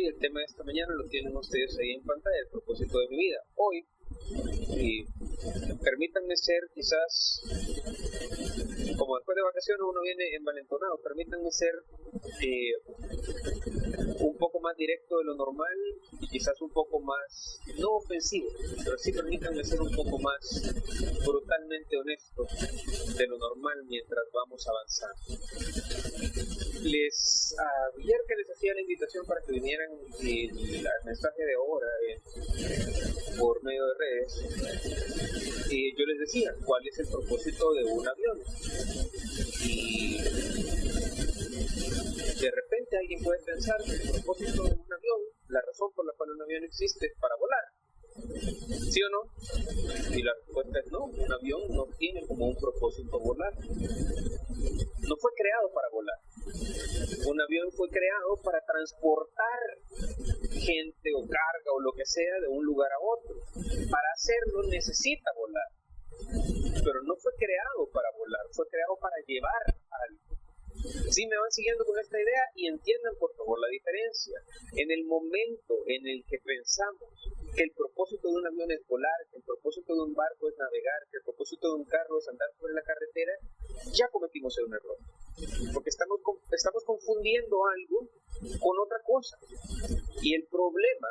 el tema de esta mañana lo tienen ustedes ahí en pantalla, el propósito de mi vida. Hoy, permítanme ser quizás, como después de vacaciones uno viene envalentonado, permítanme ser un poco más directo de lo normal y quizás un poco más, no ofensivo, pero sí permítanme ser un poco más brutalmente honesto de lo normal mientras vamos avanzando. Ayer que les hacía la invitación para que vinieran el mensaje de ahora por medio de redes, yo les decía cuál es el propósito de un avión. Y de repente alguien puede pensar que el propósito de un avión, la razón por la cual un avión existe es para volar. ¿Sí o no? Y la respuesta es no, un avión no tiene como un propósito volar. No fue creado para volar. Un avión fue creado para transportar gente o carga o lo que sea de un lugar a otro. Para hacerlo necesita volar. Pero no fue creado para volar, fue creado para llevar algo. Sí, me van siguiendo con esta idea y entiendan por favor la diferencia. En el momento en el que pensamos que el propósito de un avión es volar, que el propósito de un barco es navegar, que el propósito de un carro es andar sobre la carretera, ya cometimos un error. Porque estamos confundiendo algo con otra cosa. Y el problema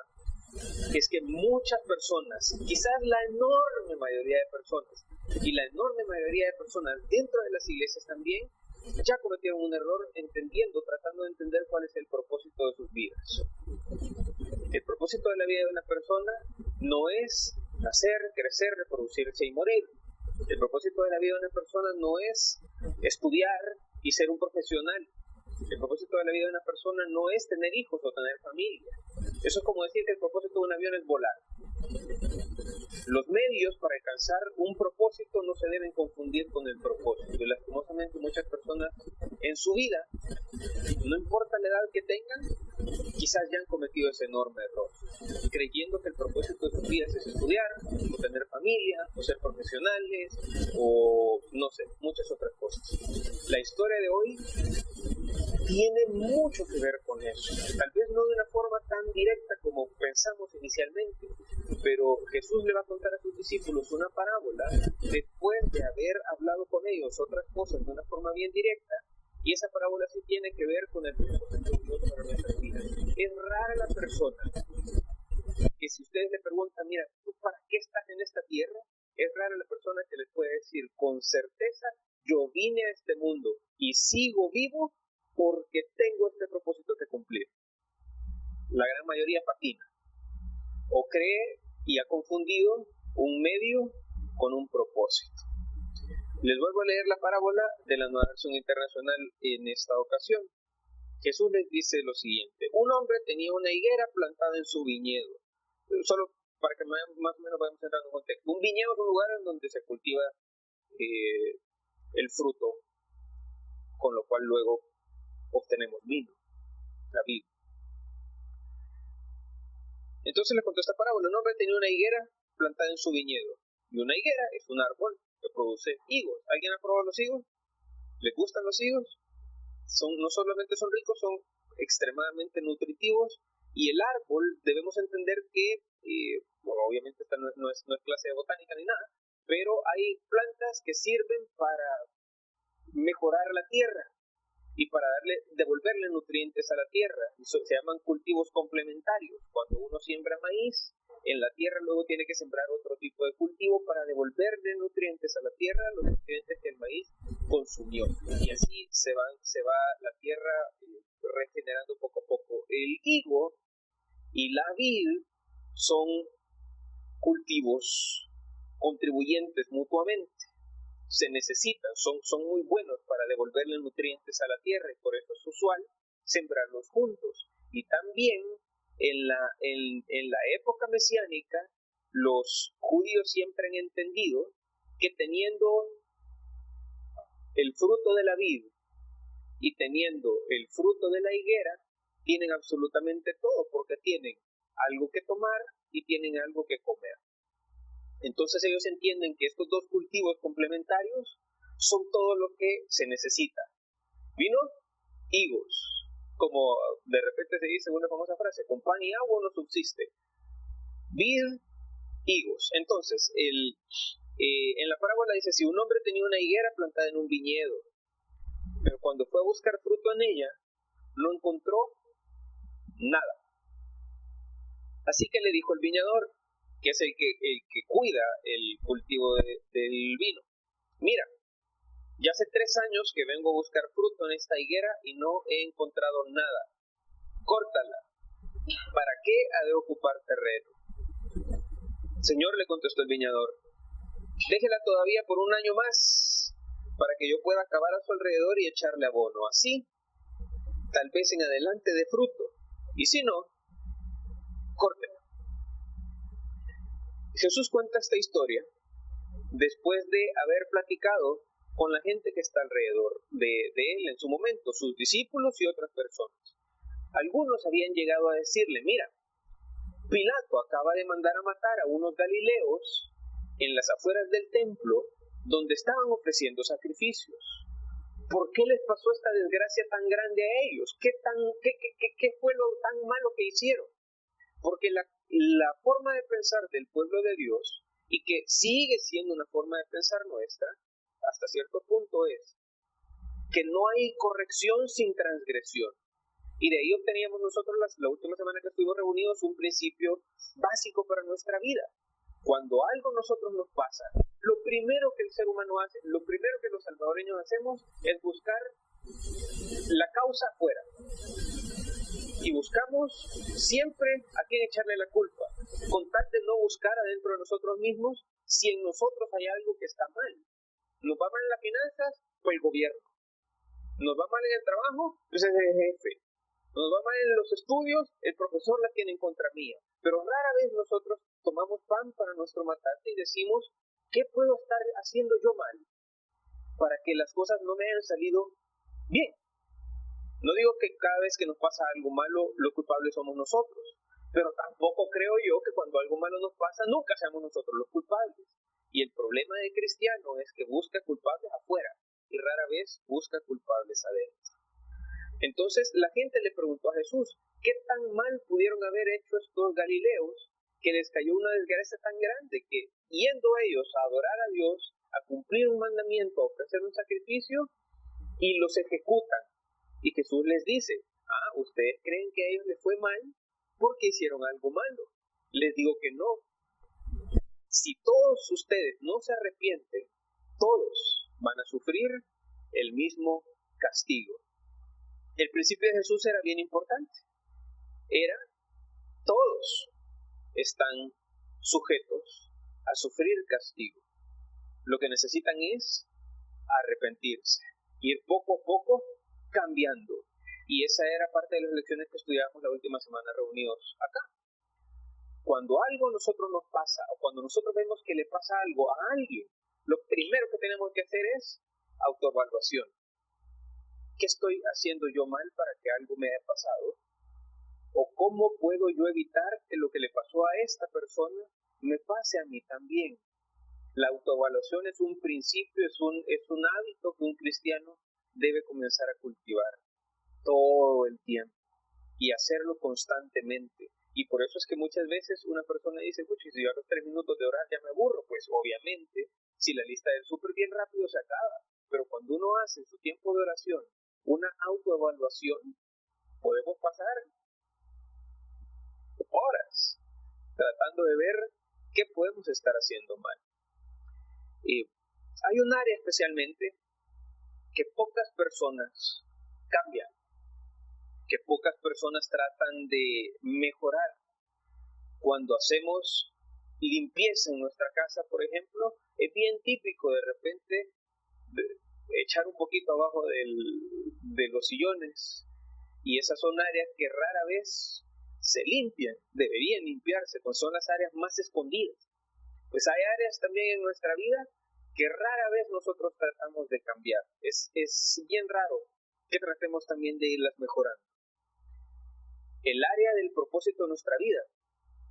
es que muchas personas, quizás la enorme mayoría de personas, y la enorme mayoría de personas dentro de las iglesias también, ya cometieron un error tratando de entender cuál es el propósito de sus vidas. El propósito de la vida de una persona no es nacer, crecer, reproducirse y morir. El propósito de la vida de una persona no es estudiar y ser un profesional. El propósito de la vida de una persona no es tener hijos o tener familia. Eso es como decir que el propósito de un avión es volar. Los medios para alcanzar un propósito no se deben confundir con el propósito. Y lastimosamente muchas personas en su vida, no importa la edad que tengan, quizás ya han cometido ese enorme error, creyendo que el propósito de sus vidas es estudiar, o tener familia, o ser profesionales, o no sé, muchas otras cosas. La historia de hoy tiene mucho que ver con eso. Tal vez no de una forma tan directa como pensamos inicialmente, pero Jesús le va a contar a sus discípulos una parábola después de haber hablado con ellos otras cosas de una forma bien directa, y esa parábola sí tiene que ver con el propósito de Dios para nuestras vidas. Es rara la persona que si ustedes le preguntan, mira, ¿tú para qué estás en esta tierra? Es rara la persona que les puede decir con certeza, yo vine a este mundo y sigo vivo porque tengo este propósito que cumplir. La gran mayoría patina o cree y ha confundido un medio con un propósito. Les vuelvo a leer la parábola de la Nueva Versión Internacional en esta ocasión. Jesús les dice lo siguiente: un hombre tenía una higuera plantada en su viñedo. Solo para que más o menos vayamos entrando en contexto. Un viñedo es un lugar en donde se cultiva el fruto, con lo cual luego obtenemos vino, la vid. Entonces le contó esta parábola: un hombre tenía una higuera plantada en su viñedo. Y una higuera es un árbol que produce higos. ¿Alguien ha probado los higos? ¿Les gustan los higos? No solamente son ricos, son extremadamente nutritivos. Y el árbol, debemos entender que, bueno, obviamente esta no es clase de botánica ni nada, pero hay plantas que sirven para mejorar la tierra y para devolverle nutrientes a la tierra. Eso se llaman cultivos complementarios. Cuando uno siembra maíz, en la tierra luego tiene que sembrar otro tipo de cultivo para devolverle nutrientes a la tierra, los nutrientes que el maíz consumió. Y así se va la tierra regenerando poco a poco. El higo y la vid son cultivos contribuyentes mutuamente. Se necesitan, son muy buenos para devolverle nutrientes a la tierra, y por eso es usual sembrarlos juntos. Y también en la época mesiánica, los judíos siempre han entendido que teniendo el fruto de la vid y teniendo el fruto de la higuera, tienen absolutamente todo, porque tienen algo que tomar y tienen algo que comer. Entonces ellos entienden que estos dos cultivos complementarios son todo lo que se necesita. Vino, higos. como de repente se dice una famosa frase, con pan y agua no subsiste. Vid, higos. Entonces, en la parábola dice, si un hombre tenía una higuera plantada en un viñedo, pero cuando fue a buscar fruto en ella, no encontró nada. Así que le dijo el viñador, que es el que cuida el cultivo del vino, mira, ya hace 3 años que vengo a buscar fruto en esta higuera y no he encontrado nada. Córtala. ¿Para qué ha de ocupar terreno? Señor, le contestó el viñador, déjela todavía por 1 año más, para que yo pueda cavar a su alrededor y echarle abono. Así, tal vez en adelante dé fruto, y si no, córtela. Jesús cuenta esta historia después de haber platicado con la gente que está alrededor de él en su momento, sus discípulos y otras personas. Algunos habían llegado a decirle, mira, Pilato acaba de mandar a matar a unos galileos en las afueras del templo donde estaban ofreciendo sacrificios. ¿Por qué les pasó esta desgracia tan grande a ellos? ¿Qué fue lo tan malo que hicieron? Porque la forma de pensar del pueblo de Dios, y que sigue siendo una forma de pensar nuestra, hasta cierto punto es que no hay corrección sin transgresión. Y de ahí obteníamos nosotros la última semana que estuvimos reunidos un principio básico para nuestra vida. Cuando algo a nosotros nos pasa, lo primero que el ser humano hace, lo primero que los salvadoreños hacemos es buscar la causa afuera. Y buscamos siempre a quién echarle la culpa, con tal de no buscar adentro de nosotros mismos si en nosotros hay algo que está mal. Nos va mal en las finanzas, pues el gobierno. Nos va mal en el trabajo, pues es el jefe. Nos va mal en los estudios, el profesor la tiene en contra mía. Pero rara vez nosotros tomamos pan para nuestro matarte y decimos, ¿qué puedo estar haciendo yo mal para que las cosas no me hayan salido bien? No digo que cada vez que nos pasa algo malo, los culpables somos nosotros, pero tampoco creo yo que cuando algo malo nos pasa, nunca seamos nosotros los culpables. Y el problema del cristiano es que busca culpables afuera y rara vez busca culpables adentro. Entonces la gente le preguntó a Jesús, ¿qué tan mal pudieron haber hecho estos galileos que les cayó una desgracia tan grande que, yendo ellos a adorar a Dios, a cumplir un mandamiento, a ofrecer un sacrificio, y los ejecutan? Y Jesús les dice, ¿ustedes creen que a ellos les fue mal porque hicieron algo malo? Les digo que no. Si todos ustedes no se arrepienten, todos van a sufrir el mismo castigo. El principio de Jesús era bien importante. Todos están sujetos a sufrir castigo. Lo que necesitan es arrepentirse, ir poco a poco cambiando. Y esa era parte de las lecciones que estudiamos la última semana reunidos acá. Cuando algo a nosotros nos pasa, o cuando nosotros vemos que le pasa algo a alguien, lo primero que tenemos que hacer es autoevaluación. ¿Qué estoy haciendo yo mal para que algo me haya pasado? ¿O cómo puedo yo evitar que lo que le pasó a esta persona me pase a mí también? La autoevaluación es un principio, es un hábito que un cristiano debe comenzar a cultivar todo el tiempo y hacerlo constantemente. Y por eso es que muchas veces una persona dice, si yo a los 3 minutos de orar ya me aburro. Pues obviamente, si la lista del súper bien rápido se acaba. Pero cuando uno hace en su tiempo de oración una autoevaluación, podemos pasar horas tratando de ver qué podemos estar haciendo mal. Hay un área especialmente que pocas personas cambian, que pocas personas tratan de mejorar. Cuando hacemos limpieza en nuestra casa, por ejemplo, es bien típico de repente echar un poquito abajo de los sillones, y esas son áreas que rara vez se limpian, deberían limpiarse, pues son las áreas más escondidas. Pues hay áreas también en nuestra vida que rara vez nosotros tratamos de cambiar. Es bien raro que tratemos también de irlas mejorando. El área del propósito de nuestra vida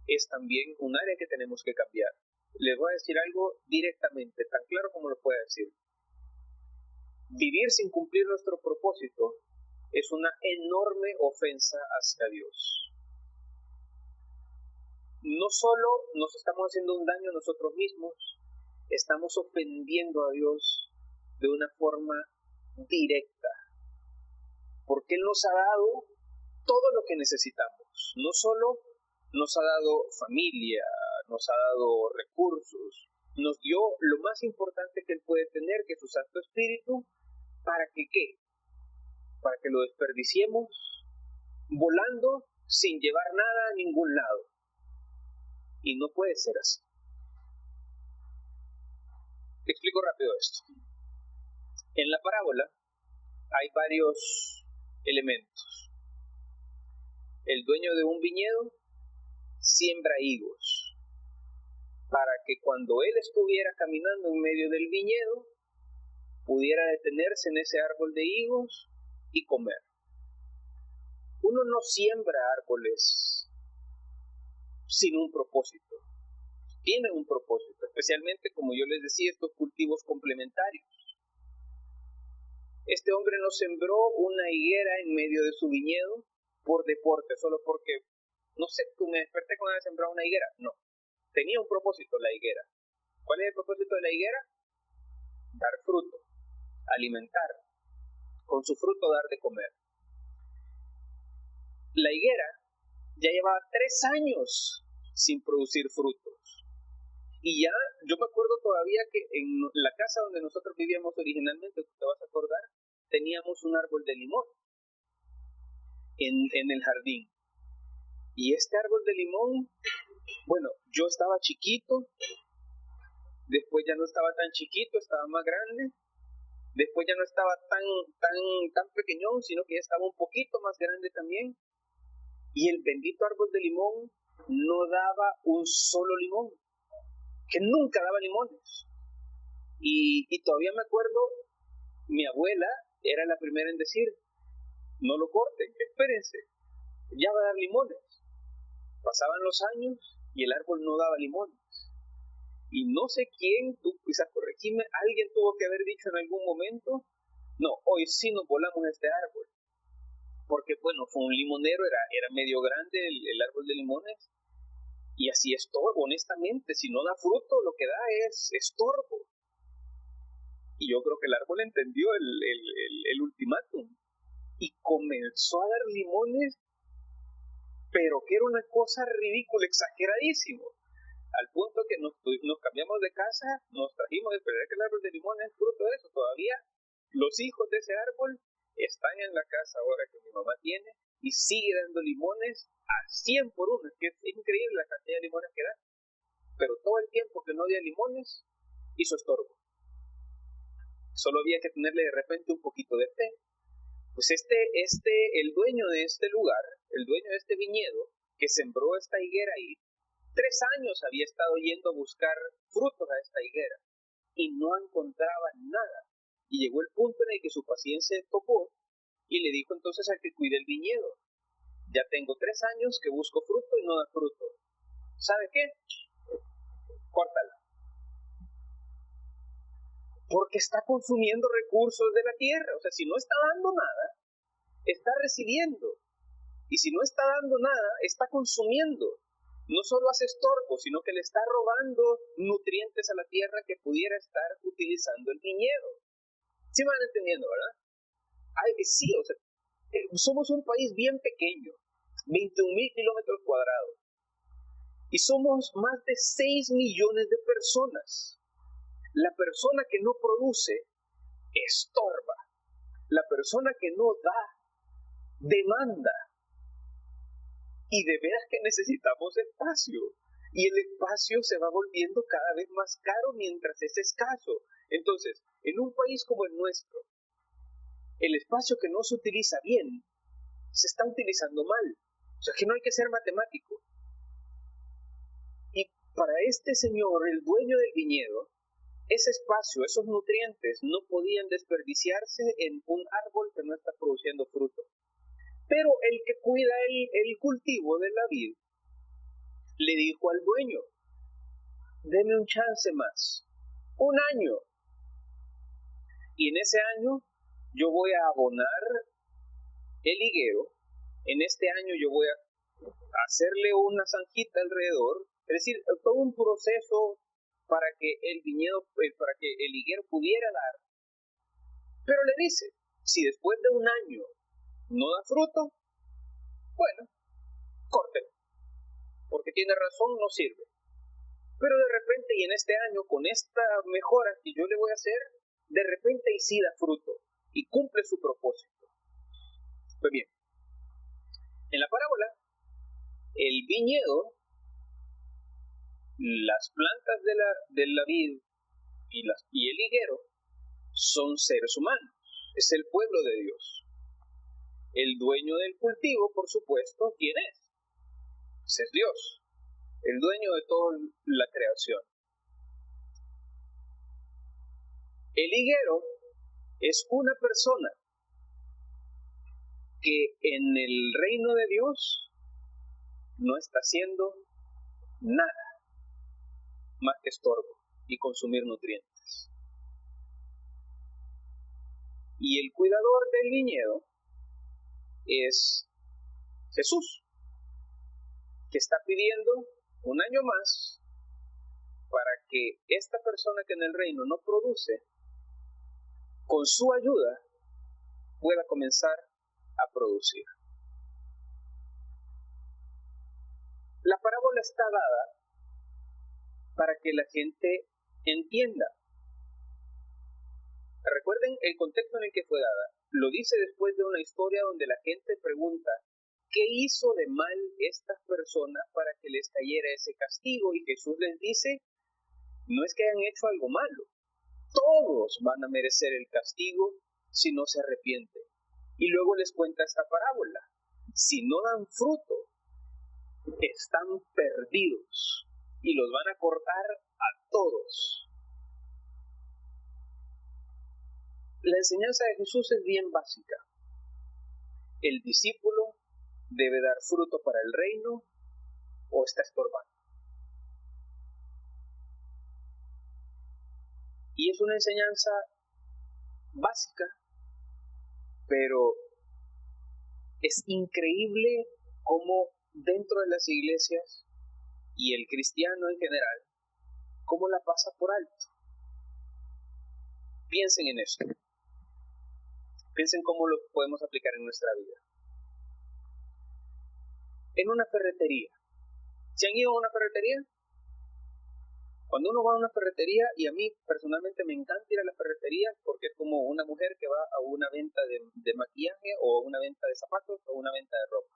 es también un área que tenemos que cambiar. Les voy a decir algo directamente, tan claro como lo pueda decir. Vivir sin cumplir nuestro propósito es una enorme ofensa hacia Dios. No solo nos estamos haciendo un daño a nosotros mismos, estamos ofendiendo a Dios de una forma directa, porque Él nos ha dado todo lo que necesitamos. No solo nos ha dado familia, nos ha dado recursos, nos dio lo más importante que Él puede tener, que es su Santo Espíritu, ¿para que qué? Para que lo desperdiciemos volando sin llevar nada a ningún lado. Y no puede ser así. Te explico rápido esto. En la parábola hay varios elementos. El dueño de un viñedo siembra higos para que cuando él estuviera caminando en medio del viñedo pudiera detenerse en ese árbol de higos y comer. Uno no siembra árboles sin un propósito. Tienen un propósito, especialmente, como yo les decía, estos cultivos complementarios. Este hombre no sembró una higuera en medio de su viñedo por deporte, solo porque, no sé, tú me desperté con ganas de sembrar una higuera. No, tenía un propósito la higuera. ¿Cuál es el propósito de la higuera? Dar fruto, alimentar, con su fruto dar de comer. La higuera ya llevaba 3 años sin producir frutos. Y ya, yo me acuerdo todavía que en la casa donde nosotros vivíamos originalmente, tú te vas a acordar, teníamos un árbol de limón en el jardín. Y este árbol de limón, bueno, yo estaba chiquito, después ya no estaba tan chiquito, estaba más grande, después ya no estaba tan pequeñón, sino que ya estaba un poquito más grande también. Y el bendito árbol de limón no daba un solo limón, que nunca daba limones. Y todavía me acuerdo, mi abuela era la primera en decir, no lo corten, espérense, ya va a dar limones. Pasaban los años y el árbol no daba limones. Y no sé quién, tú quizás corregime, alguien tuvo que haber dicho en algún momento, no, hoy sí nos volamos este árbol. Porque bueno, fue un limonero, era medio grande el árbol de limones. Y así estorbo, honestamente, si no da fruto, lo que da es estorbo. Y yo creo que el árbol entendió el ultimátum y comenzó a dar limones, pero que era una cosa ridícula, exageradísimo. Al punto que nos cambiamos de casa, nos trajimos de esperar que el árbol de limón es fruto de eso. Todavía los hijos de ese árbol están en la casa ahora que mi mamá tiene y sigue dando limones a 100 por 1. Es que es increíble la cantidad de limones que da. Pero todo el tiempo que no dio limones, hizo estorbo. Solo había que tenerle de repente un poquito de fe. Pues el dueño de este lugar, el dueño de este viñedo, que sembró esta higuera ahí, 3 años había estado yendo a buscar frutos a esta higuera y no encontraba nada. Y llegó el punto en el que su paciencia topó y le dijo entonces al que cuide el viñedo, ya tengo 3 años que busco fruto y no da fruto. ¿Sabe qué? Córtala. Porque está consumiendo recursos de la tierra. O sea, si no está dando nada, está recibiendo. Y si no está dando nada, está consumiendo. No solo hace estorbo, sino que le está robando nutrientes a la tierra que pudiera estar utilizando el viñedo. ¿Sí me van entendiendo, verdad? Sí, o sea, somos un país bien pequeño, 21,000 kilómetros cuadrados. Y somos más de 6 millones de personas. La persona que no produce, estorba. La persona que no da, demanda. Y de veras que necesitamos espacio. Y el espacio se va volviendo cada vez más caro mientras es escaso. Entonces, en un país como el nuestro, el espacio que no se utiliza bien, se está utilizando mal. O sea, que no hay que ser matemático. Y para este señor, el dueño del viñedo, ese espacio, esos nutrientes, no podían desperdiciarse en un árbol que no está produciendo fruto. Pero el que cuida el cultivo de la vid le dijo al dueño, deme un chance más, 1 año. Y en ese año yo voy a abonar el higuero, en este año yo voy a hacerle una zanjita alrededor, es decir, todo un proceso para que el viñedo, para que el higuero pudiera dar. Pero le dice, si después de un año no da fruto, bueno, córtelo, porque tiene razón, no sirve. Pero de repente, y en este año, con esta mejora que yo le voy a hacer, de repente y sí da fruto y cumple su propósito. Pues bien, en la parábola, el viñedo, las plantas de la vid y el higuero son seres humanos, es el pueblo de Dios. El dueño del cultivo, por supuesto, ¿quién es? Pues es Dios, el dueño de toda la creación. El higuero es una persona que en el reino de Dios no está haciendo nada más que estorbo y consumir nutrientes. Y el cuidador del viñedo es Jesús, que está pidiendo un año más para que esta persona que en el reino no produce, con su ayuda, pueda comenzar a producir. La parábola está dada para que la gente entienda. Recuerden el contexto en el que fue dada. Lo dice después de una historia donde la gente pregunta, ¿qué hizo de mal estas personas para que les cayera ese castigo? Y Jesús les dice, no es que hayan hecho algo malo, todos van a merecer el castigo si no se arrepienten. Y luego les cuenta esta parábola. Si no dan fruto, están perdidos y los van a cortar a todos. La enseñanza de Jesús es bien básica. El discípulo debe dar fruto para el reino o está estorbando. Y es una enseñanza básica, pero es increíble cómo dentro de las iglesias y el cristiano en general, cómo la pasa por alto. Piensen en esto. Piensen cómo lo podemos aplicar en nuestra vida. En una ferretería. ¿Se han ido a una ferretería? Cuando uno va a una ferretería, y a mí personalmente me encanta ir a la ferretería porque es como una mujer que va a una venta de maquillaje o a una venta de zapatos o a una venta de ropa.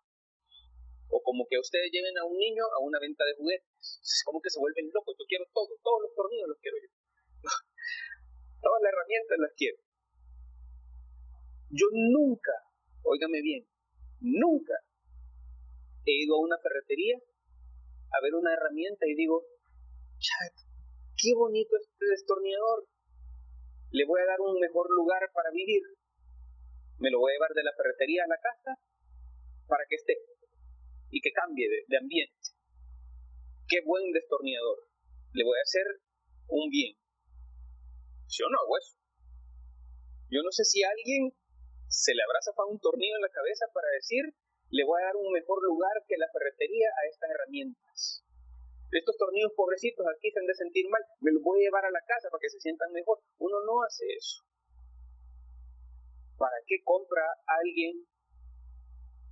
O como que ustedes lleven a un niño a una venta de juguetes. Es como que se vuelven locos. Yo quiero todo, todos los tornillos los quiero yo. Todas las herramientas las quiero. Yo nunca, óigame bien, nunca he ido a una ferretería a ver una herramienta y digo, qué bonito este destornillador, le voy a dar un mejor lugar para vivir, me lo voy a llevar de la ferretería a la casa para que esté y que cambie de ambiente. Qué buen destornillador, le voy a hacer un bien. Yo no hago eso. Yo no sé si a alguien se le habrá zafado un tornillo en la cabeza para decir, le voy a dar un mejor lugar que la ferretería a estas herramientas. Estos tornillos pobrecitos aquí se han de sentir mal, me los voy a llevar a la casa para que se sientan mejor. Uno no hace eso. ¿Para qué compra alguien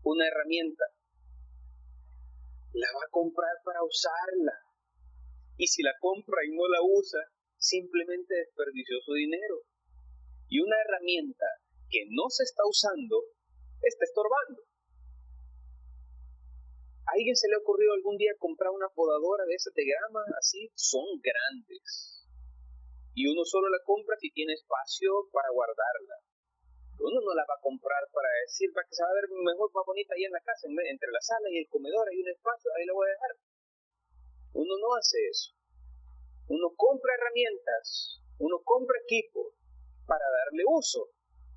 una herramienta? La va a comprar para usarla. Y si la compra y no la usa, simplemente desperdició su dinero. Y una herramienta que no se está usando, está estorbando. ¿A alguien se le ha ocurrido algún día comprar una podadora de esas de grama? Así son grandes. Y uno solo la compra si tiene espacio para guardarla. Uno no la va a comprar para decir, para que se va a ver mejor, más bonita ahí en la casa, entre la sala y el comedor hay un espacio, ahí la voy a dejar. Uno no hace eso. Uno compra herramientas, uno compra equipo para darle uso,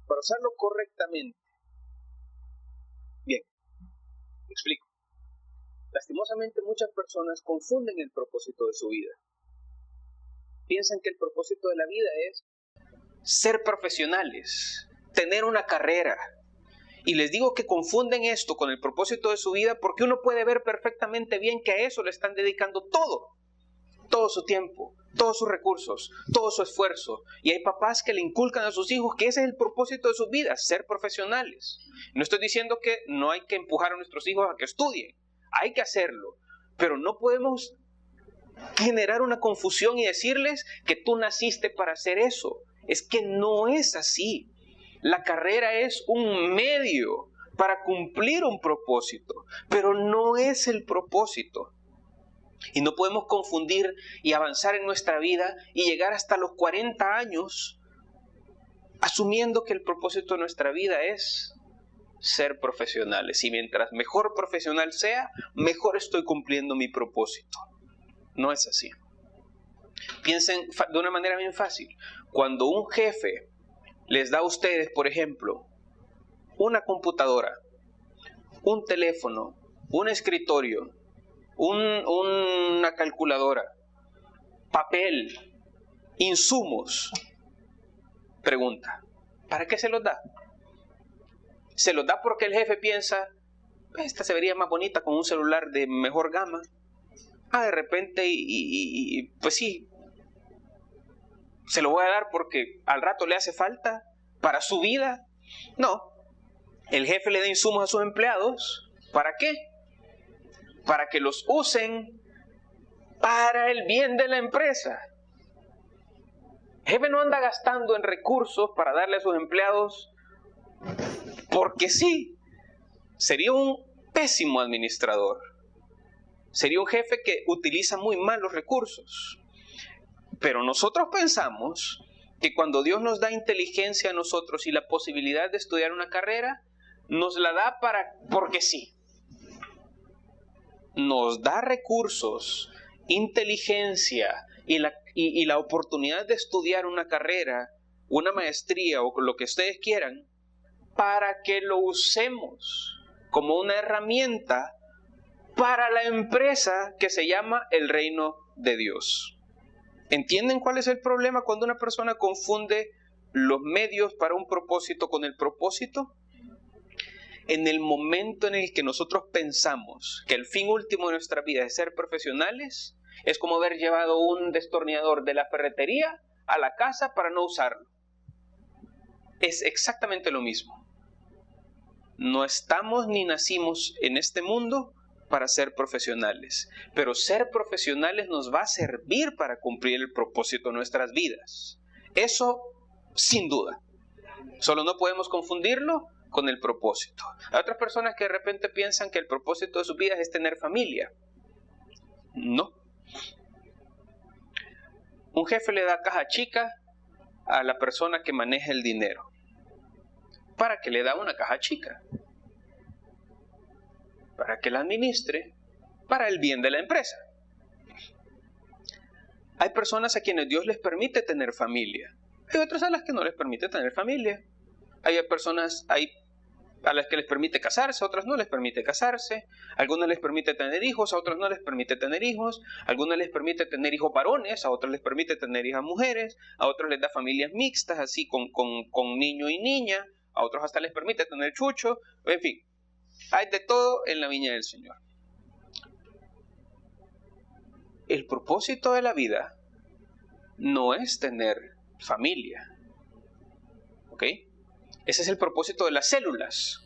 para usarlo correctamente. Bien, explico. Lastimosamente muchas personas confunden el propósito de su vida. Piensan que el propósito de la vida es ser profesionales, tener una carrera Y les digo que confunden esto con el propósito de su vida porque uno puede ver perfectamente bien que a eso le están dedicando todo su tiempo, todos sus recursos, todo su esfuerzo. Y hay papás que le inculcan a sus hijos que ese es el propósito de sus vidas, ser profesionales. No estoy diciendo que no hay que empujar a nuestros hijos a que estudien, hay que hacerlo, pero no podemos generar una confusión y decirles que tú naciste para hacer eso. Es que no es así. La carrera es un medio para cumplir un propósito, pero no es el propósito. Y no podemos confundir y avanzar en nuestra vida y llegar hasta los 40 años asumiendo que el propósito de nuestra vida es ser profesionales. Y mientras mejor profesional sea, mejor estoy cumpliendo mi propósito. No es así. Piensen de una manera bien fácil. Cuando un jefe les da a ustedes, por ejemplo, una computadora, un teléfono, un escritorio, una calculadora, papel, insumos, pregunta, ¿para qué se los da? ¿Se los da porque el jefe piensa, esta se vería más bonita con un celular de mejor gama? De repente, pues sí, se lo voy a dar porque al rato le hace falta para su vida. No, el jefe le da insumos a sus empleados. ¿Para qué? Para que los usen para el bien de la empresa. El jefe no anda gastando en recursos para darle a sus empleados porque sí. Sería un pésimo administrador. Sería un jefe que utiliza muy mal los recursos. Pero nosotros pensamos que cuando Dios nos da inteligencia a nosotros y la posibilidad de estudiar una carrera, nos la da porque sí. Nos da recursos, inteligencia y la oportunidad de estudiar una carrera, una maestría o lo que ustedes quieran, para que lo usemos como una herramienta para la empresa que se llama el reino de Dios. ¿Entienden cuál es el problema cuando una persona confunde los medios para un propósito con el propósito? En el momento en el que nosotros pensamos que el fin último de nuestra vida es ser profesionales, es como haber llevado un destornillador de la ferretería a la casa para no usarlo. Es exactamente lo mismo. No estamos ni nacimos en este mundo para ser profesionales, pero ser profesionales nos va a servir para cumplir el propósito de nuestras vidas. Eso sin duda. Solo no podemos confundirlo con el propósito. Hay otras personas que de repente piensan que el propósito de sus vidas es tener familia. No. Un jefe le da caja chica a la persona que maneja el dinero. ¿Para qué le da una caja chica? Para que la administre para el bien de la empresa. Hay personas a quienes Dios les permite tener familia. Hay otras a las que no les permite tener familia. Hay personas a las que les permite casarse, a otras no les permite casarse. A algunas les permite tener hijos, a otras no les permite tener hijos. A algunas les permite tener hijos varones, a otras les permite tener hijas mujeres. A otros les da familias mixtas, así con niño y niña. A otros hasta les permite tener chucho. En fin, hay de todo en la viña del Señor. El propósito de la vida no es tener familia. ¿Ok? Ese es el propósito de las células.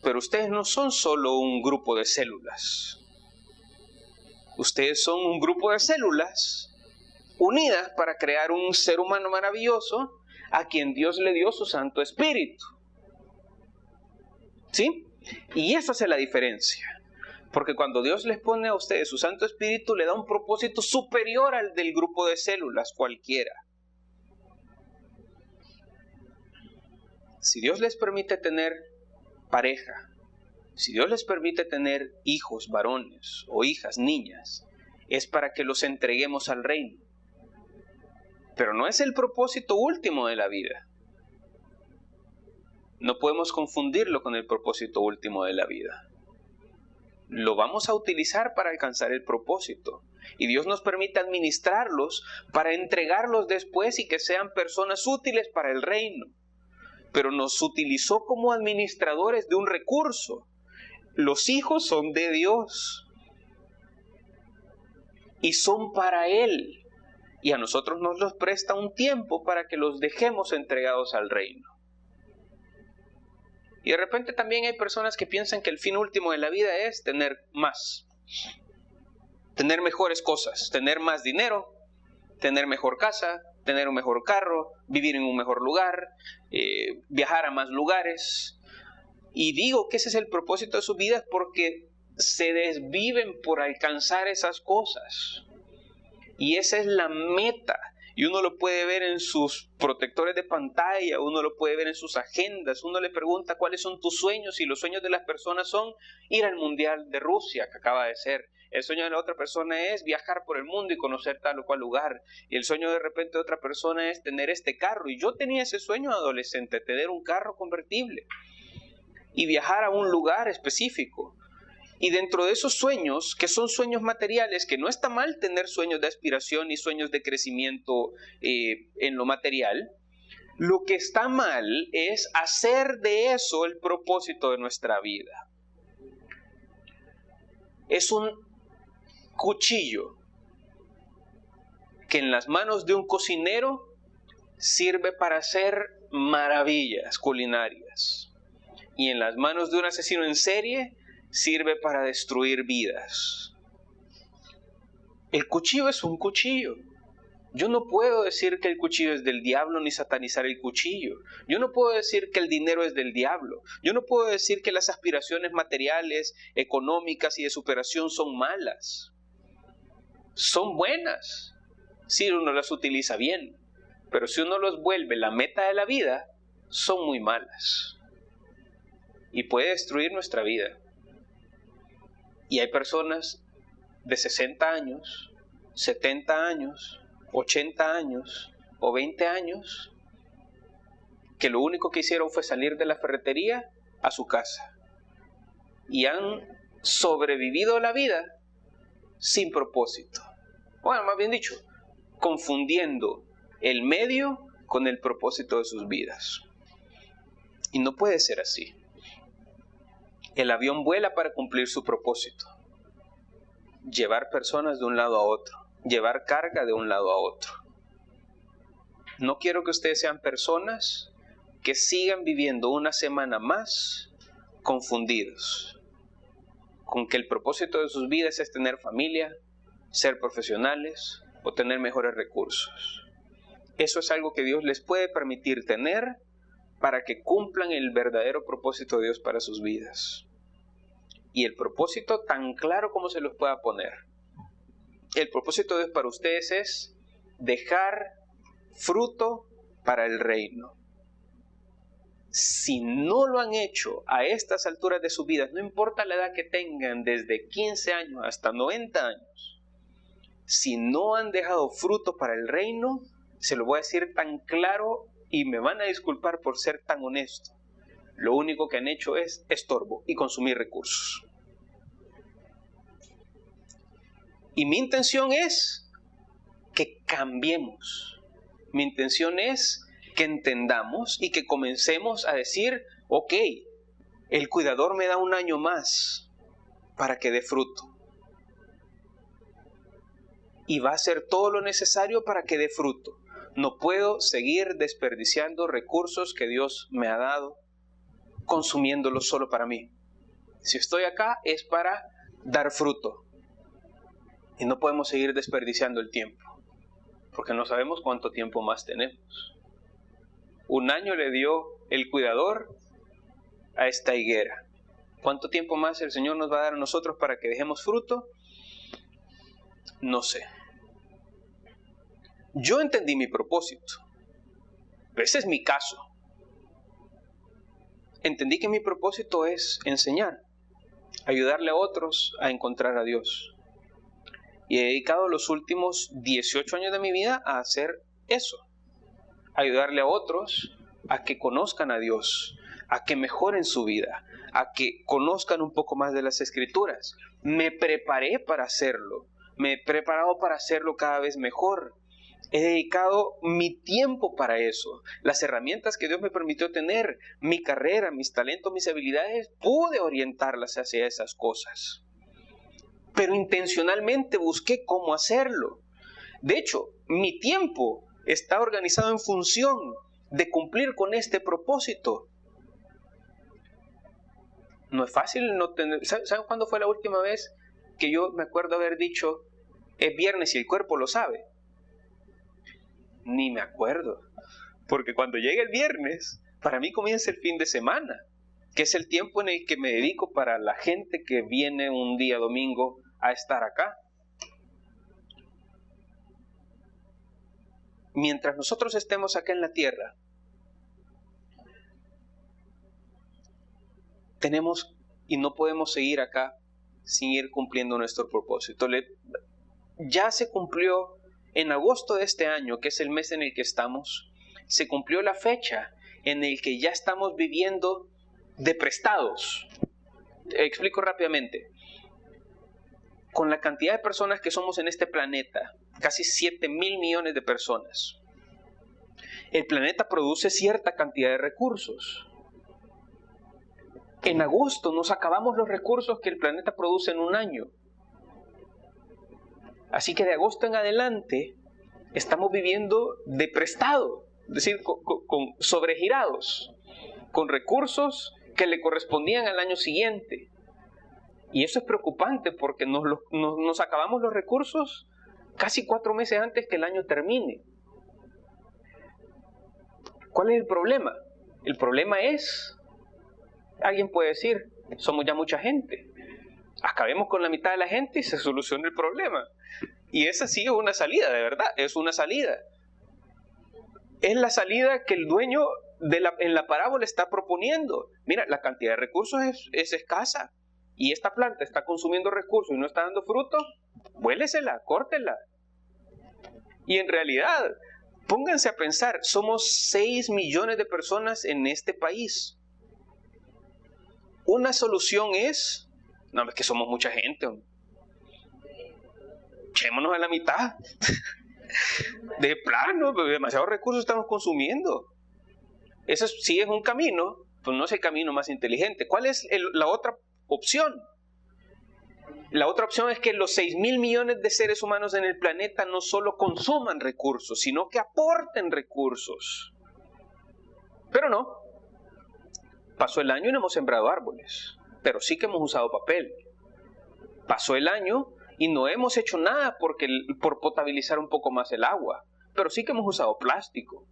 Pero ustedes no son solo un grupo de células. Ustedes son un grupo de células unidas para crear un ser humano maravilloso a quien Dios le dio su Santo Espíritu. ¿Sí? Y eso hace la diferencia. Porque cuando Dios les pone a ustedes su Santo Espíritu, le da un propósito superior al del grupo de células cualquiera. Si Dios les permite tener pareja, si Dios les permite tener hijos varones o hijas niñas, es para que los entreguemos al reino. Pero no es el propósito último de la vida. No podemos confundirlo con el propósito último de la vida. Lo vamos a utilizar para alcanzar el propósito. Y Dios nos permite administrarlos para entregarlos después y que sean personas útiles para el reino. pero nos utilizó como administradores de un recurso. Los hijos son de Dios y son para Él, y a nosotros nos los presta un tiempo para que los dejemos entregados al reino. Y de repente también hay personas que piensan que el fin último de la vida es tener más, tener mejores cosas, tener más dinero, tener mejor casa, tener un mejor carro, vivir en un mejor lugar, viajar a más lugares. Y digo que ese es el propósito de sus vidas porque se desviven por alcanzar esas cosas. Y esa es la meta. Y uno lo puede ver en sus protectores de pantalla, uno lo puede ver en sus agendas, uno le pregunta cuáles son tus sueños, y los sueños de las personas son ir al Mundial de Rusia, que acaba de ser. El sueño de la otra persona es viajar por el mundo y conocer tal o cual lugar. Y el sueño de repente de otra persona es tener este carro. Y yo tenía ese sueño adolescente, tener un carro convertible y viajar a un lugar específico. Y dentro de esos sueños, que son sueños materiales, que no está mal tener sueños de aspiración y sueños de crecimiento en lo material, lo que está mal es hacer de eso el propósito de nuestra vida. Es un cuchillo que en las manos de un cocinero sirve para hacer maravillas culinarias, y en las manos de un asesino en serie sirve para destruir vidas. El cuchillo es un cuchillo. Yo no puedo decir que el cuchillo es del diablo ni satanizar el cuchillo. Yo no puedo decir que el dinero es del diablo. Yo no puedo decir que las aspiraciones materiales, económicas y de superación son malas. Son buenas si uno las utiliza bien, pero si uno los vuelve la meta de la vida, son muy malas y puede destruir nuestra vida. Y hay personas de 60 años, 70 años, 80 años o 20 años que lo único que hicieron fue salir de la ferretería a su casa y han sobrevivido la vida sin propósito. Bueno, más bien dicho, confundiendo el medio con el propósito de sus vidas. Y no puede ser así. El avión vuela para cumplir su propósito. Llevar personas de un lado a otro. Llevar carga de un lado a otro. No quiero que ustedes sean personas que sigan viviendo una semana más confundidos con que el propósito de sus vidas es tener familia, ser profesionales o tener mejores recursos. Eso es algo que Dios les puede permitir tener para que cumplan el verdadero propósito de Dios para sus vidas. Y el propósito tan claro como se los pueda poner. El propósito de Dios para ustedes es dejar fruto para el reino. Si no lo han hecho a estas alturas de sus vidas, no importa la edad que tengan, desde 15 años hasta 90 años, si no han dejado fruto para el reino, se lo voy a decir tan claro y me van a disculpar por ser tan honesto. Lo único que han hecho es estorbo y consumir recursos. Y mi intención es que cambiemos. Mi intención es que entendamos y que comencemos a decir, ok, el cuidador me da un año más para que dé fruto. Y va a hacer todo lo necesario para que dé fruto. No puedo seguir desperdiciando recursos que Dios me ha dado, consumiéndolos solo para mí. Si estoy acá es para dar fruto. Y no podemos seguir desperdiciando el tiempo, porque no sabemos cuánto tiempo más tenemos. Un año le dio el cuidador a esta higuera. ¿Cuánto tiempo más el Señor nos va a dar a nosotros para que dejemos fruto? No sé. Yo entendí mi propósito. Ese es mi caso. Entendí que mi propósito es enseñar, ayudarle a otros a encontrar a Dios. Y he dedicado los últimos 18 años de mi vida a hacer eso. Ayudarle a otros a que conozcan a Dios, a que mejoren su vida, a que conozcan un poco más de las Escrituras. Me preparé para hacerlo. Me he preparado para hacerlo cada vez mejor. He dedicado mi tiempo para eso. Las herramientas que Dios me permitió tener, mi carrera, mis talentos, mis habilidades, pude orientarlas hacia esas cosas. Pero intencionalmente busqué cómo hacerlo. De hecho, mi tiempo está organizado en función de cumplir con este propósito. No es fácil no tener... ¿Saben cuándo fue la última vez que yo me acuerdo haber dicho es viernes y el cuerpo lo sabe? Ni me acuerdo. Porque cuando llega el viernes, para mí comienza el fin de semana, que es el tiempo en el que me dedico para la gente que viene un día domingo a estar acá. Mientras nosotros estemos acá en la tierra, tenemos y no podemos seguir acá sin ir cumpliendo nuestro propósito. Ya se cumplió en agosto de este año, que es el mes en el que estamos, se cumplió la fecha en el que ya estamos viviendo de prestados. Explico rápidamente. Con la cantidad de personas que somos en este planeta, casi 7,000 millones de personas, el planeta produce cierta cantidad de recursos. En agosto nos acabamos los recursos que el planeta produce en un año. Así que de agosto en adelante estamos viviendo de prestado, es decir, con sobregirados, con recursos que le correspondían al año siguiente. Y eso es preocupante porque nos acabamos los recursos casi 4 meses antes que el año termine. ¿Cuál es el problema? El problema es, alguien puede decir, somos ya mucha gente. Acabemos con la mitad de la gente y se soluciona el problema. Y esa sí es una salida, de verdad, es una salida. Es la salida que el dueño en la parábola está proponiendo. Mira, la cantidad de recursos es escasa y esta planta está consumiendo recursos y no está dando fruto, vuélesela, córtela. Y en realidad, pónganse a pensar, somos 6 millones de personas en este país. Una solución es, no, es que somos mucha gente, echémonos a la mitad. De plano, demasiados recursos estamos consumiendo. Eso sí es un camino, pero no es el camino más inteligente. ¿Cuál es la otra opción? La otra opción es que los 6,000 millones de seres humanos en el planeta no solo consuman recursos, sino que aporten recursos. Pero no. Pasó el año y no hemos sembrado árboles, pero sí que hemos usado papel. Pasó el año y no hemos hecho nada por potabilizar un poco más el agua, pero sí que hemos usado plástico.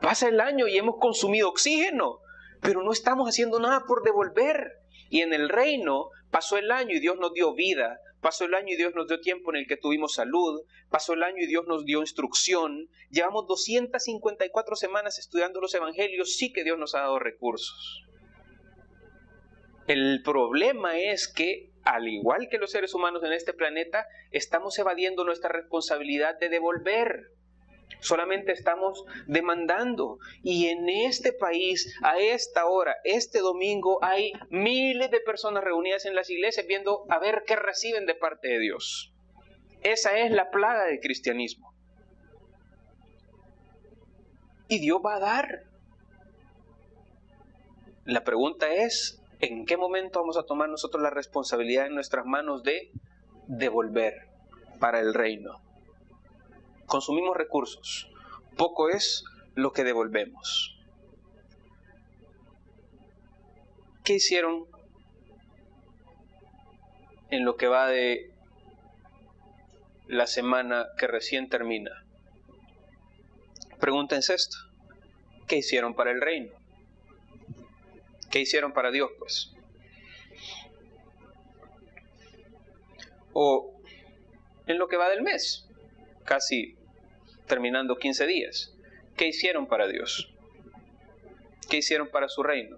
Pasa el año y hemos consumido oxígeno, pero no estamos haciendo nada por devolver. Y en el reino pasó el año y Dios nos dio vida, pasó el año y Dios nos dio tiempo en el que tuvimos salud, pasó el año y Dios nos dio instrucción, llevamos 254 semanas estudiando los evangelios, sí que Dios nos ha dado recursos. El problema es que, al igual que los seres humanos en este planeta, estamos evadiendo nuestra responsabilidad de devolver. Solamente estamos demandando. Y en este país, a esta hora, este domingo, hay miles de personas reunidas en las iglesias viendo a ver qué reciben de parte de Dios. Esa es la plaga del cristianismo. Y Dios va a dar. La pregunta es, ¿en qué momento vamos a tomar nosotros la responsabilidad en nuestras manos de devolver para el reino? Consumimos recursos, poco es lo que devolvemos. ¿Qué hicieron en lo que va de la semana que recién termina? Pregúntense esto. ¿Qué hicieron para el reino? ¿Qué hicieron para Dios, pues? O en lo que va del mes, casi terminando 15 días. ¿Qué hicieron para Dios? ¿Qué hicieron para su reino?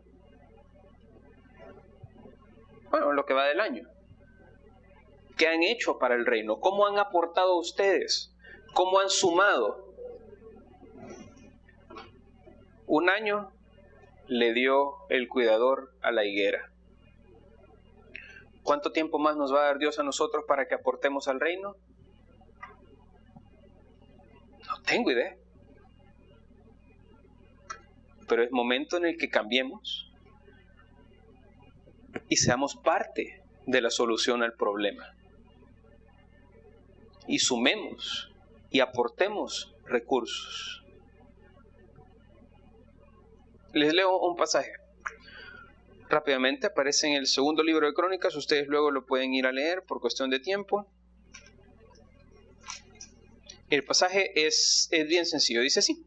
Bueno, lo que va del año. ¿Qué han hecho para el reino? ¿Cómo han aportado ustedes? ¿Cómo han sumado? Un año le dio el cuidador a la higuera. ¿Cuánto tiempo más nos va a dar Dios a nosotros para que aportemos al reino? tengo idea. Pero es momento en el que cambiemos y seamos parte de la solución al problema. Y sumemos y aportemos recursos. Les leo un pasaje. Rápidamente aparece en el segundo libro de Crónicas. Ustedes luego lo pueden ir a leer por cuestión de tiempo. El pasaje es bien sencillo. Dice así.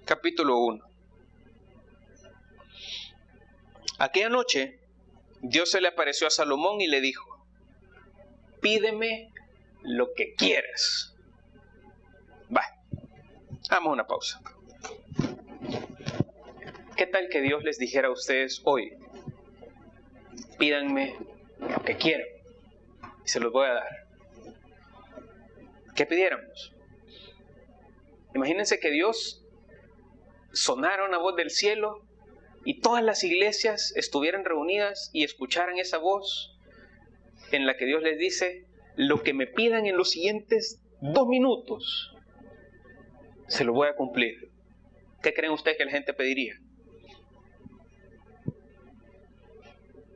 Capítulo 1. Aquella noche, Dios se le apareció a Salomón y le dijo: pídeme lo que quieras. Va, hagamos una pausa. ¿Qué tal que Dios les dijera a ustedes hoy: pídanme lo que quieran y se los voy a dar? ¿Qué pidiéramos? Imagínense que Dios sonara una voz del cielo y todas las iglesias estuvieran reunidas y escucharan esa voz en la que Dios les dice: lo que me pidan en los siguientes 2 minutos, se lo voy a cumplir. ¿Qué creen ustedes que la gente pediría?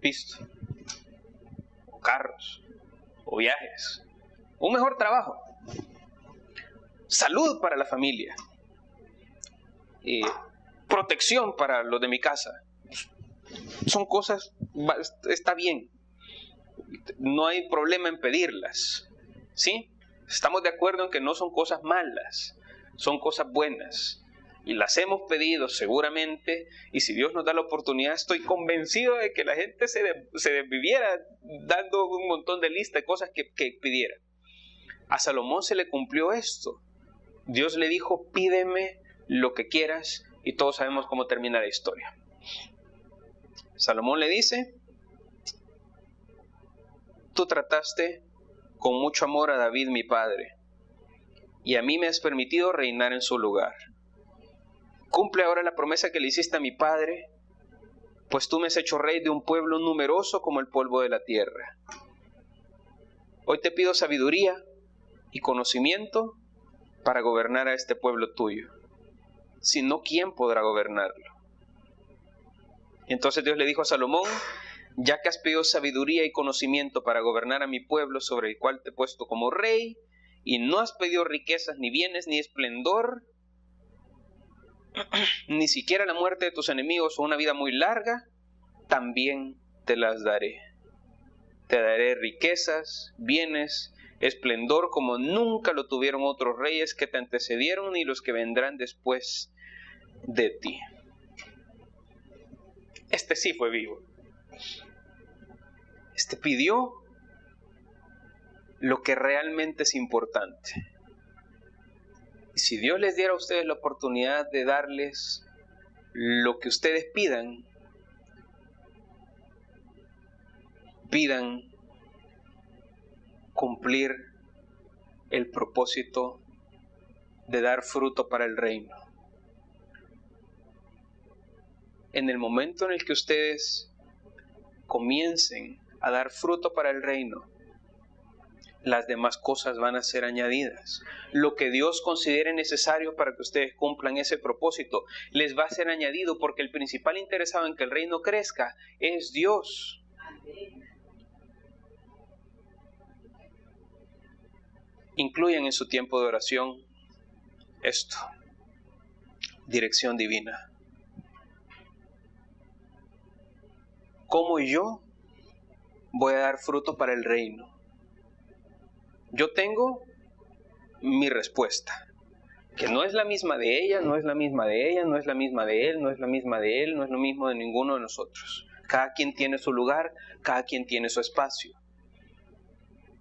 Visto, o carros, o viajes, un mejor trabajo, salud para la familia, protección para los de mi casa. Son cosas, está bien, no hay problema en pedirlas, ¿sí? Estamos de acuerdo en que no son cosas malas, son cosas buenas. Y las hemos pedido seguramente, y si Dios nos da la oportunidad, estoy convencido de que la gente se desviviera dando un montón de lista de cosas que pidiera. A Salomón se le cumplió esto. Dios le dijo: pídeme lo que quieras, y todos sabemos cómo termina la historia. Salomón le dice: tú trataste con mucho amor a David mi padre, y a mí me has permitido reinar en su lugar. Cumple ahora la promesa que le hiciste a mi padre, pues tú me has hecho rey de un pueblo numeroso como el polvo de la tierra. Hoy te pido sabiduría y conocimiento para gobernar a este pueblo tuyo. Si no, ¿quién podrá gobernarlo? Entonces Dios le dijo a Salomón: ya que has pedido sabiduría y conocimiento para gobernar a mi pueblo sobre el cual te he puesto como rey, y no has pedido riquezas, ni bienes, ni esplendor, ni siquiera la muerte de tus enemigos o una vida muy larga, también te las daré. Te daré riquezas, bienes, esplendor como nunca lo tuvieron otros reyes que te antecedieron ni los que vendrán después de ti. Este sí fue vivo. Este pidió lo que realmente es importante. Y si Dios les diera a ustedes la oportunidad de darles lo que ustedes pidan, pidan cumplir el propósito de dar fruto para el reino. En el momento en el que ustedes comiencen a dar fruto para el reino, las demás cosas van a ser añadidas. Lo que Dios considere necesario para que ustedes cumplan ese propósito les va a ser añadido, porque el principal interesado en que el reino crezca es Dios. Incluyan en su tiempo de oración esto: dirección divina. ¿Cómo yo voy a dar fruto para el reino? Yo tengo mi respuesta, que no es la misma de ella, no es la misma de ella, no es la misma de él, no es la misma de él, no es lo mismo de ninguno de nosotros. Cada quien tiene su lugar, cada quien tiene su espacio.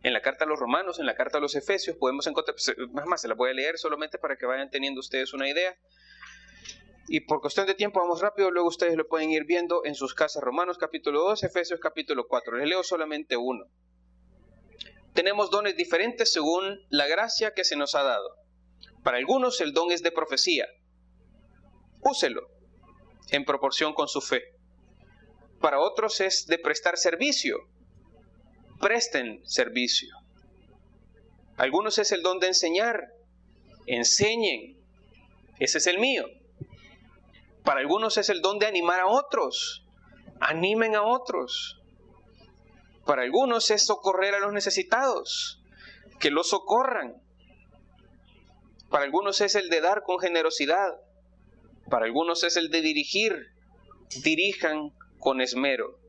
En la carta a los Romanos, en la carta a los Efesios, podemos encontrar, más se la voy a leer solamente para que vayan teniendo ustedes una idea. Y por cuestión de tiempo vamos rápido, luego ustedes lo pueden ir viendo en sus casas. Romanos capítulo 2, Efesios capítulo 4. Les leo solamente uno. Tenemos dones diferentes según la gracia que se nos ha dado. Para algunos el don es de profecía. Úselo en proporción con su fe. Para otros es de prestar servicio. Presten servicio. Algunos es el don de enseñar. enseñen. Ese es el mío. Para algunos es el don de animar a otros. Animen a otros. Para algunos es socorrer a los necesitados. Que los socorran. Para algunos es el de dar con generosidad. Para algunos es el de dirigir. Dirijan con esmero.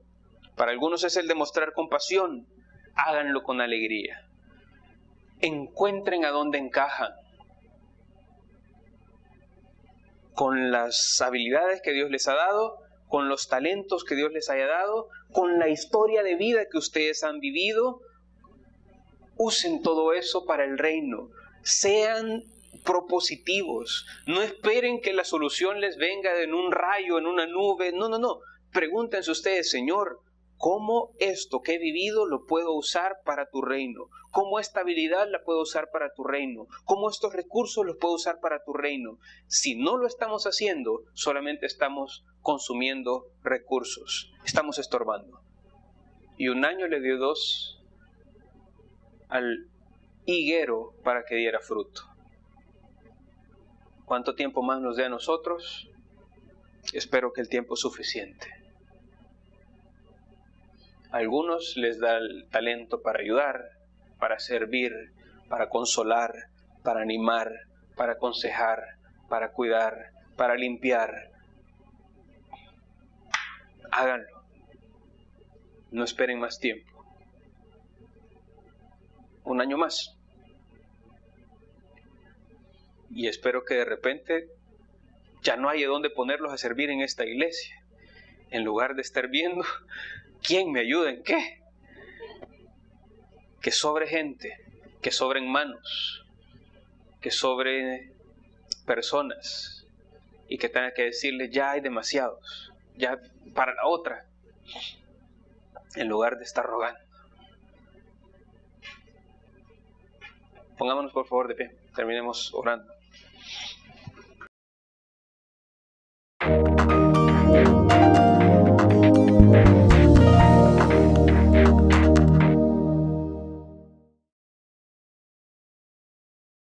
Para algunos es el de mostrar compasión. Háganlo con alegría. Encuentren a dónde encajan. Con las habilidades que Dios les ha dado, con los talentos que Dios les haya dado, con la historia de vida que ustedes han vivido. Usen todo eso para el reino. Sean propositivos. No esperen que la solución les venga en un rayo, en una nube. No. Pregúntense ustedes, Señor, ¿cómo esto que he vivido lo puedo usar para tu reino? ¿Cómo esta habilidad la puedo usar para tu reino? ¿Cómo estos recursos los puedo usar para tu reino? Si no lo estamos haciendo, solamente estamos consumiendo recursos. Estamos estorbando. Y un año le dio 2 al higuero para que diera fruto. ¿Cuánto tiempo más nos dé a nosotros? Espero que el tiempo es suficiente. A algunos les da el talento para ayudar, para servir, para consolar, para animar, para aconsejar, para cuidar, para limpiar. Háganlo. No esperen más tiempo. Un año más. Y espero que de repente ya no haya dónde ponerlos a servir en esta iglesia. En lugar de estar viendo quién me ayuda en qué. Que sobre gente, que sobren manos, que sobre personas y que tenga que decirle ya hay demasiados, ya para la otra, en lugar de estar rogando. Pongámonos por favor de pie, terminemos orando.